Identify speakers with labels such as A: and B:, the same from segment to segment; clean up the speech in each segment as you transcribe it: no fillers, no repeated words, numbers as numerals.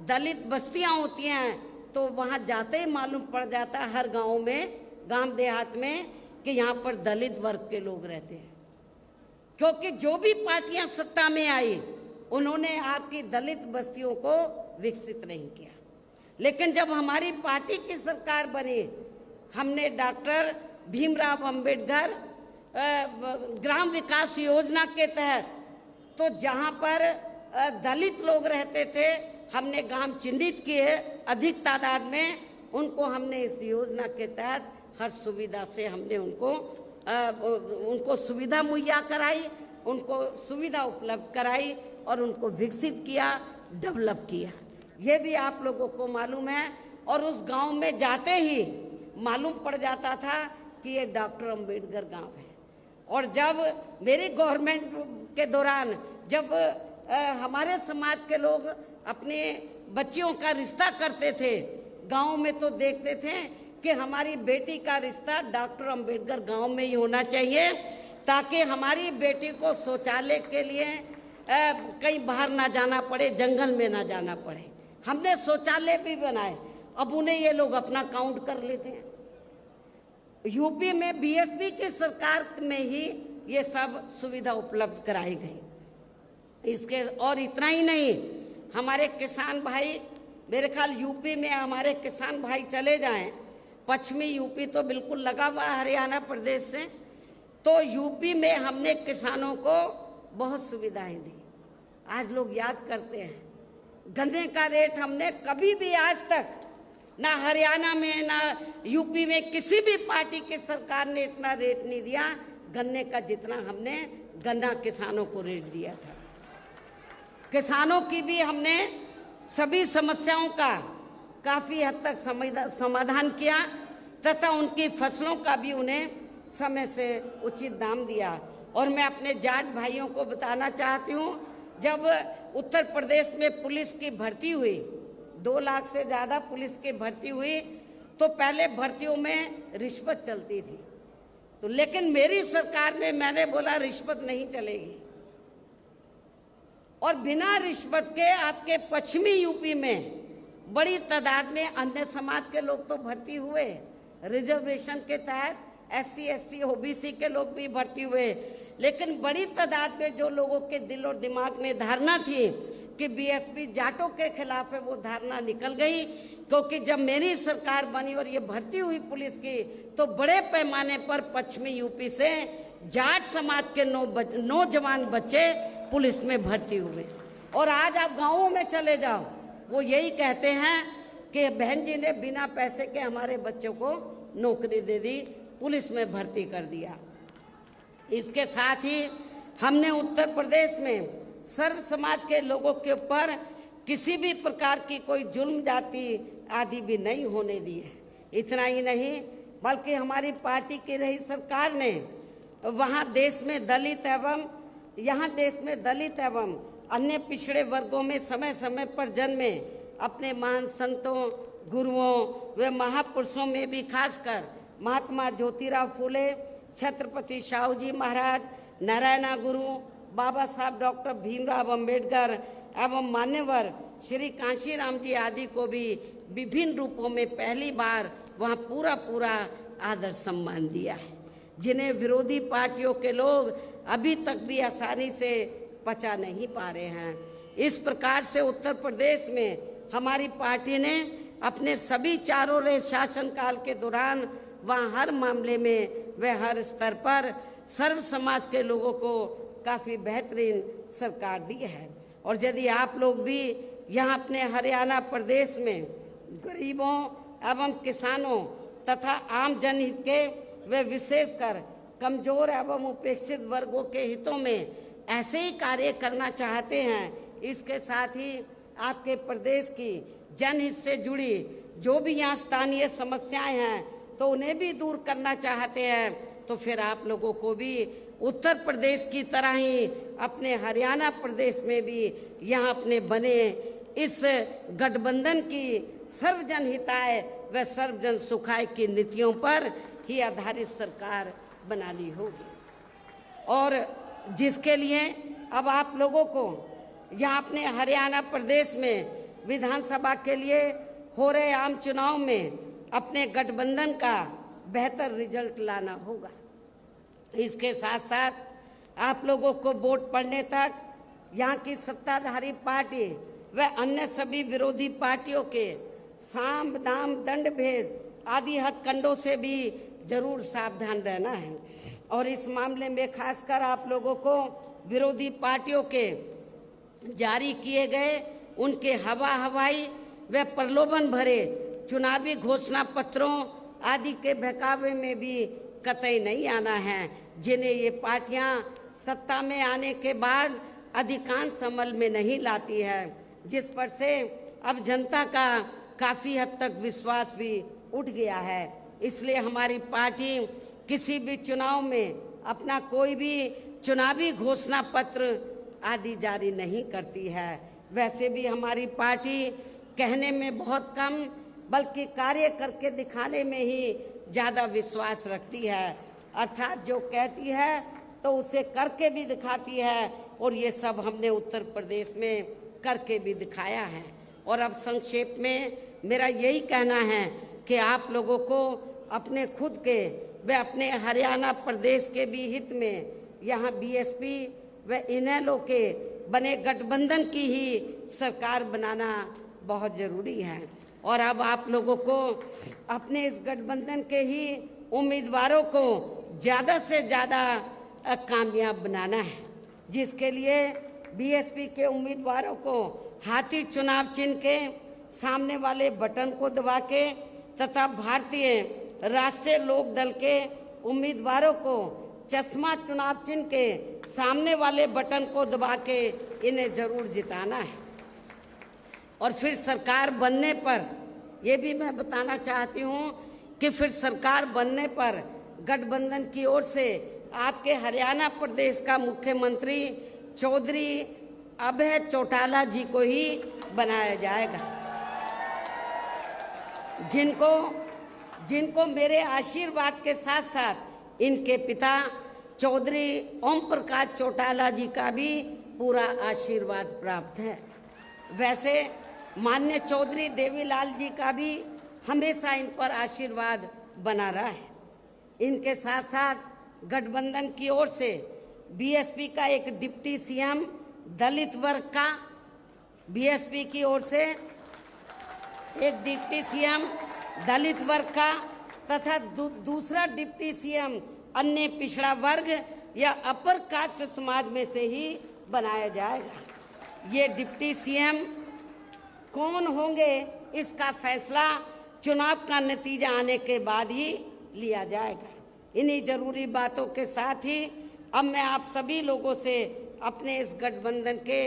A: दलित बस्तियां होती हैं तो वहां जाते ही मालूम पड़ जाता है हर गांव में, गांव देहात में, कि यहाँ पर दलित वर्ग के लोग रहते हैं। क्योंकि जो भी पार्टियां सत्ता में आई उन्होंने आपकी दलित बस्तियों को विकसित नहीं किया। लेकिन जब हमारी पार्टी की सरकार बनी, हमने डॉक्टर भीमराव अंबेडकर ग्राम विकास योजना के तहत तो जहां पर दलित लोग रहते थे, हमने गांव चिन्हित किए अधिक तादाद में, उनको हमने इस योजना के तहत हर सुविधा से हमने उनको सुविधा मुहैया कराई, उनको सुविधा उपलब्ध कराई और उनको विकसित किया, डेवलप किया। ये भी आप लोगों को मालूम है। और उस गांव में जाते ही मालूम पड़ जाता था कि ये डॉक्टर अंबेडकर गांव है। और जब मेरी गवर्नमेंट के दौरान जब हमारे समाज के लोग अपने बच्चियों का रिश्ता करते थे गांव में, तो देखते थे कि हमारी बेटी का रिश्ता डॉक्टर अंबेडकर गांव में ही होना चाहिए, ताकि हमारी बेटी को शौचालय के लिए कहीं बाहर ना जाना पड़े, जंगल में ना जाना पड़े। हमने शौचालय भी बनाए, अब उन्हें ये लोग अपना काउंट कर लेते हैं। यूपी में बीएसपी की सरकार में ही ये सब सुविधा उपलब्ध कराई गई। इसके और इतना ही नहीं, हमारे किसान भाई, मेरे ख्याल यूपी में हमारे किसान भाई चले जाएं, पश्चिमी यूपी तो बिल्कुल लगा हुआ हरियाणा प्रदेश से, तो यूपी में हमने किसानों को बहुत सुविधाएं दी। आज लोग याद करते हैं, गन्ने का रेट हमने कभी भी आज तक ना हरियाणा में ना यूपी में किसी भी पार्टी की सरकार ने इतना रेट नहीं दिया गन्ने का जितना हमने गन्ना किसानों को रेट दिया था। किसानों की भी हमने सभी समस्याओं का काफी हद तक समाधान किया तथा उनकी फसलों का भी उन्हें समय से उचित दाम दिया। और मैं अपने जाट भाइयों को बताना चाहती हूँ, जब उत्तर प्रदेश में पुलिस की भर्ती हुई, 2 लाख से ज्यादा पुलिस की भर्ती हुई, तो पहले भर्तियों में रिश्वत चलती थी, तो लेकिन मेरी सरकार में मैंने बोला रिश्वत नहीं चलेगी। और बिना रिश्वत के आपके पश्चिमी यूपी में बड़ी तादाद में अन्य समाज के लोग तो भर्ती हुए, रिजर्वेशन के तहत SC ST OBC के लोग भी भर्ती हुए, लेकिन बड़ी तादाद में जो लोगों के दिल और दिमाग में धारणा थी कि बीएसपी जाटों के खिलाफ है, वो धारणा निकल गई। क्योंकि जब मेरी सरकार बनी और ये भर्ती हुई पुलिस की, तो बड़े पैमाने पर पश्चिमी यूपी से जाट समाज के नौजवान बच्चे पुलिस में भर्ती हुए। और आज आप गांवों में चले जाओ, वो यही कहते हैं कि बहन जी ने बिना पैसे के हमारे बच्चों को नौकरी दे दी, पुलिस में भर्ती कर दिया। इसके साथ ही हमने उत्तर प्रदेश में सर्व समाज के लोगों के ऊपर किसी भी प्रकार की कोई जुल्म जाति आदि भी नहीं होने दी है। इतना ही नहीं, बल्कि हमारी पार्टी की रही सरकार ने वहाँ देश में दलित एवं अन्य पिछड़े वर्गों में समय समय पर जन्मे अपने महान संतों, गुरुओं व महापुरुषों में भी खासकर महात्मा ज्योतिराव फूले, छत्रपति शाहू जी महाराज, नारायणा गुरु, बाबा साहब डॉक्टर भीमराव अंबेडकर एवं मान्यवर श्री कांशीराम जी आदि को भी विभिन्न रूपों में पहली बार वहाँ पूरा आदर सम्मान दिया है, जिन्हें विरोधी पार्टियों के लोग अभी तक भी आसानी से पचा नहीं पा रहे हैं। इस प्रकार से उत्तर प्रदेश में हमारी पार्टी ने अपने सभी चारों रहे शासनकाल के दौरान वहाँ हर मामले में व हर स्तर पर सर्व समाज के लोगों को काफी बेहतरीन सरकार दी है। और यदि आप लोग भी यहाँ अपने हरियाणा प्रदेश में गरीबों एवं किसानों तथा आम जनहित के व विशेषकर कमजोर एवं उपेक्षित वर्गों के हितों में ऐसे ही कार्य करना चाहते हैं, इसके साथ ही आपके प्रदेश की जनहित से जुड़ी जो भी यहाँ स्थानीय समस्याएं हैं तो उन्हें भी दूर करना चाहते हैं, तो फिर आप लोगों को भी उत्तर प्रदेश की तरह ही अपने हरियाणा प्रदेश में भी यहाँ अपने बने इस गठबंधन की सर्वजन हिताय व सर्वजन सुखाय की नीतियों पर ही आधारित सरकार बनानी होगी। और जिसके लिए अब आप लोगों को यहाँ अपने हरियाणा प्रदेश में विधानसभा के लिए हो रहे आम चुनाव में अपने गठबंधन का बेहतर रिजल्ट लाना होगा। इसके साथ साथ आप लोगों को वोट पड़ने तक यहाँ की सत्ताधारी पार्टी व अन्य सभी विरोधी पार्टियों के साम दाम दंड भेद आदि हथकंडों से भी जरूर सावधान रहना है। और इस मामले में खासकर आप लोगों को विरोधी पार्टियों के जारी किए गए उनके हवाई व प्रलोभन भरे चुनावी घोषणा पत्रों आदि के बहकावे में भी कतई नहीं आना है, जिन्हें ये पार्टियां सत्ता में आने के बाद अधिकांश अमल में नहीं लाती है, जिस पर से अब जनता का काफी हद तक विश्वास भी उठ गया है। इसलिए हमारी पार्टी किसी भी चुनाव में अपना कोई भी चुनावी घोषणा पत्र आदि जारी नहीं करती है। वैसे भी हमारी पार्टी कहने में बहुत कम बल्कि कार्य करके दिखाने में ही ज्यादा विश्वास रखती है, अर्थात जो कहती है तो उसे करके भी दिखाती है, और ये सब हमने उत्तर प्रदेश में करके भी दिखाया है। और अब संक्षेप में मेरा यही कहना है कि आप लोगों को अपने खुद के व अपने हरियाणा प्रदेश के भी हित में यहाँ बीएसपी व इनेलो के बने गठबंधन की ही सरकार बनाना बहुत जरूरी है। और अब आप लोगों को अपने इस गठबंधन के ही उम्मीदवारों को ज्यादा से ज्यादा कामयाब बनाना है, जिसके लिए बीएसपी के उम्मीदवारों को हाथी चुनाव चिन्ह के सामने वाले बटन को दबा के तथा भारतीय राष्ट्रीय लोक दल के उम्मीदवारों को चश्मा चुनाव चिन्ह के सामने वाले बटन को दबा के इन्हें जरूर जिताना है। और फिर सरकार बनने पर ये भी मैं बताना चाहती हूँ कि फिर सरकार बनने पर गठबंधन की ओर से आपके हरियाणा प्रदेश का मुख्यमंत्री चौधरी अभय चौटाला जी को ही बनाया जाएगा, जिनको मेरे आशीर्वाद के साथ साथ इनके पिता चौधरी ओम प्रकाश चौटाला जी का भी पूरा आशीर्वाद प्राप्त है। वैसे माननीय चौधरी देवीलाल जी का भी हमेशा इन पर आशीर्वाद बना रहा है। इनके साथ साथ गठबंधन की ओर से बीएसपी का एक डिप्टी सीएम दलित वर्ग का, बीएसपी की ओर से एक डिप्टी सीएम दलित वर्ग का तथा दूसरा डिप्टी सीएम अन्य पिछड़ा वर्ग या अपर कास्ट समाज में से ही बनाया जाएगा। ये डिप्टी सीएम कौन होंगे इसका फैसला चुनाव का नतीजा आने के बाद ही लिया जाएगा। इन्हीं जरूरी बातों के साथ ही अब मैं आप सभी लोगों से अपने इस गठबंधन के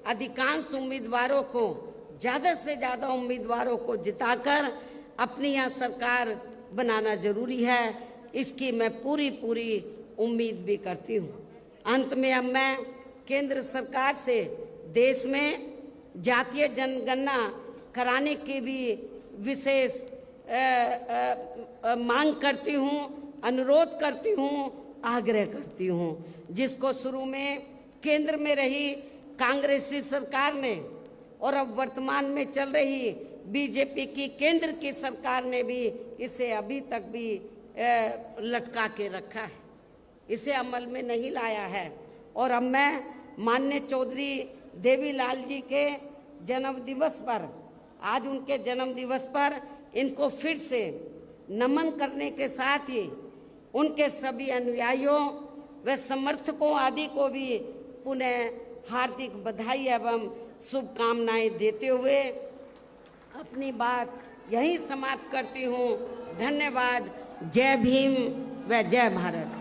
A: अधिकांश उम्मीदवारों को, ज्यादा से ज्यादा उम्मीदवारों को जिताकर अपनी यहाँ सरकार बनाना जरूरी है, इसकी मैं पूरी उम्मीद भी करती हूँ। अंत में अब मैं केंद्र सरकार से देश में जातीय जनगणना कराने की भी विशेष मांग करती हूँ, अनुरोध करती हूँ, आग्रह करती हूँ, जिसको शुरू में केंद्र में रही कांग्रेसी सरकार ने और अब वर्तमान में चल रही बीजेपी की केंद्र की सरकार ने भी इसे अभी तक भी लटका के रखा है, इसे अमल में नहीं लाया है। और अब मैं माननीय चौधरी देवीलाल जी के जन्म दिवस पर, आज उनके जन्म दिवस पर इनको फिर से नमन करने के साथ ही उनके सभी अनुयायियों व समर्थकों आदि को भी पुनः हार्दिक बधाई एवं शुभकामनाएं देते हुए अपनी बात यहीं समाप्त करती हूँ। धन्यवाद। जय भीम व जय भारत।